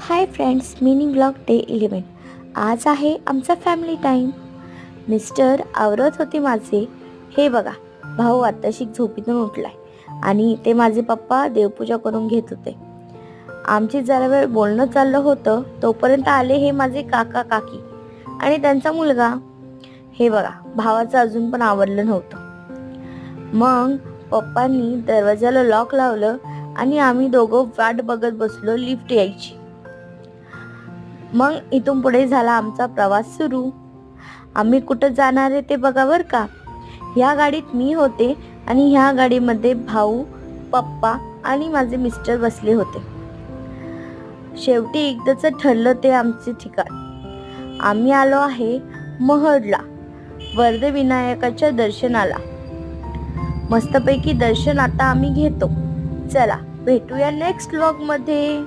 Hi friends, mini blog day 11. आज आहे आमचा फॅमिली टाईम. मिस्टर आवरत होते माझे. हे बघा, भाऊ आत्ताशी झोपेतून उठलाय आणि ते माझे पप्पा देवपूजा करून घेत होते. आमची जरा वेळ बोलणं चाललं होतं, तोपर्यंत आले हे माझे काका काकी आणि त्यांचा मुलगा. हे बघा, भावाचं अजून पण आवरलं नव्हतं. मग पप्पांनी दरवाजाला लॉक लावलं आणि आम्ही दोघं वाट बघत बसलो लिफ्ट यायची. मग इथून पुढे झाला आमचा प्रवास सुरू. आम्ही कुठं जाणार आहे ते बघा बरं का. ह्या गाडीत मी होते आणि ह्या गाडीमध्ये भाऊ, पप्पा आणि माझे मिस्टर बसले होते. शेवटी एकदाच ठरलं ते आमचे ठिकाण. आम्ही आलो आहे महडला, वर्धविनायकाच्या दर्शनाला. मस्तपैकी दर्शन आता आम्ही घेतो. चला भेटूया नेक्स्ट व्लॉग मध्ये.